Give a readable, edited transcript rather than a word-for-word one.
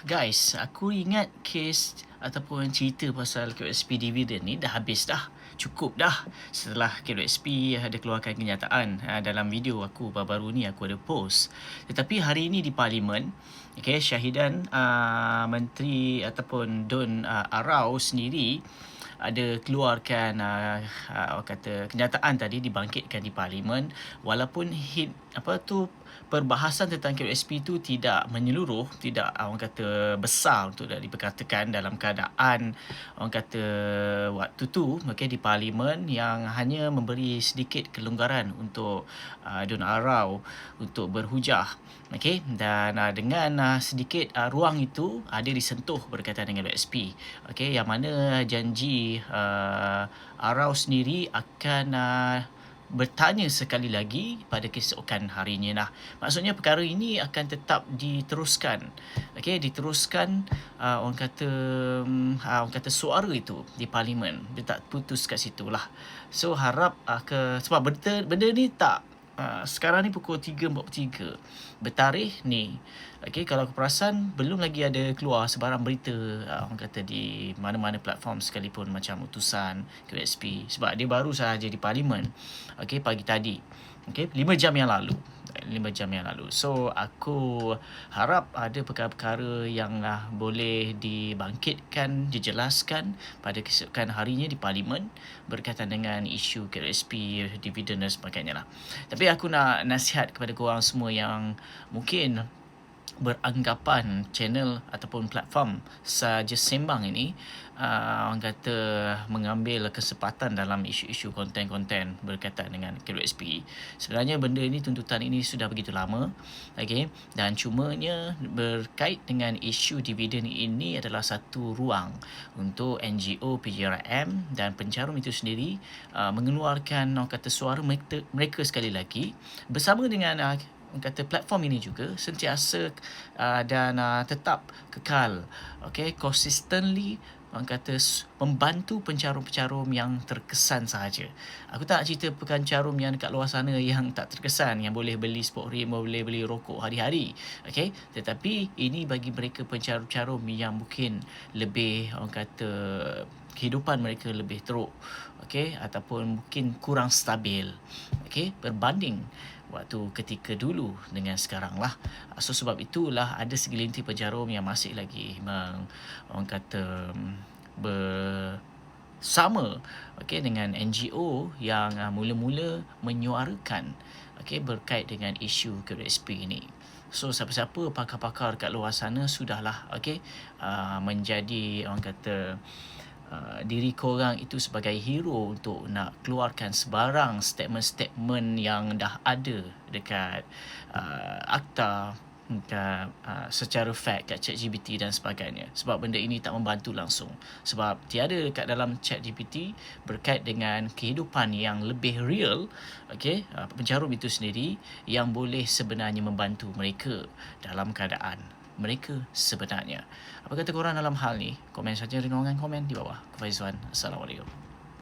Guys, aku ingat kes ataupun cerita pasal QSP dividend ni dah habis dah. Cukup dah setelah QSP ada keluarkan kenyataan dalam video aku baru-baru ni aku ada post. Tetapi hari ini di Parlimen, syahidan Menteri ataupun Dun Arau sendiri ada keluarkan orang kata kenyataan tadi dibangkitkan di Parlimen walaupun perbahasan tentang QSP itu tidak menyeluruh, tidak orang kata besar untuk diperkatakan dalam keadaan orang kata waktu tu di Parlimen yang hanya memberi sedikit kelonggaran untuk Dun Arau untuk berhujah. Dan dengan sedikit ruang itu ada disentuh berkaitan dengan QSP. Yang mana janji Arau sendiri akan bertanya sekali lagi pada keesokan harinya. Maksudnya perkara ini akan tetap diteruskan. Diteruskan orang kata suara itu di Parlimen. Dia tak putus kat situ lah. So harap sebab benda ni tak sekarang ni pukul 3.43 bertarikh ni. Kalau aku perasan belum lagi ada keluar sebarang berita orang kata di mana-mana platform sekalipun macam utusan QSP sebab dia baru sahaja di Parlimen pagi tadi 5 jam yang lalu. So aku harap ada perkara-perkara yang boleh dibangkitkan, dijelaskan pada keesokan harinya di Parlimen berkaitan dengan isu QSP, dividend dan sebagainya lah. Tapi aku nak nasihat kepada korang semua yang mungkin beranggapan channel ataupun platform Saja Sembang ini orang kata mengambil kesempatan dalam isu-isu konten-konten berkaitan dengan QSP. Sebenarnya benda ini, tuntutan ini sudah begitu lama, dan cumanya berkait dengan isu dividen ini adalah satu ruang untuk NGO, PJRM dan pencarum itu sendiri mengeluarkan orang kata suara mereka sekali lagi bersama dengan kata platform ini juga sentiasa dan tetap kekal consistently orang kata membantu pencarum-pencarum yang terkesan sahaja. Aku tak nak cerita pencarum yang dekat luar sana yang tak terkesan, yang boleh beli sport rim, boleh beli rokok hari-hari. Tetapi ini bagi mereka pencarum-pencarum yang mungkin lebih orang kata kehidupan mereka lebih teruk ataupun mungkin kurang stabil berbanding waktu ketika dulu dengan sekarang lah. So sebab itulah ada segelintir pencarum yang masih lagi orang kata bersama dengan NGO yang mula-mula menyuarakan berkait dengan isu QSP ini. So siapa-siapa pakar-pakar kat luar sana sudahlah menjadi orang kata diri korang itu sebagai hero untuk nak keluarkan sebarang statement-statement yang dah ada dekat akta secara fact kat ChatGPT dan sebagainya. Sebab benda ini tak membantu langsung. Sebab tiada dekat dalam ChatGPT berkait dengan kehidupan yang lebih real pencarum itu sendiri yang boleh sebenarnya membantu mereka dalam keadaan mereka sebenarnya. Apa kata korang dalam hal ni? Komen saja dengan komen di bawah. Aku Faizwan. Assalamualaikum.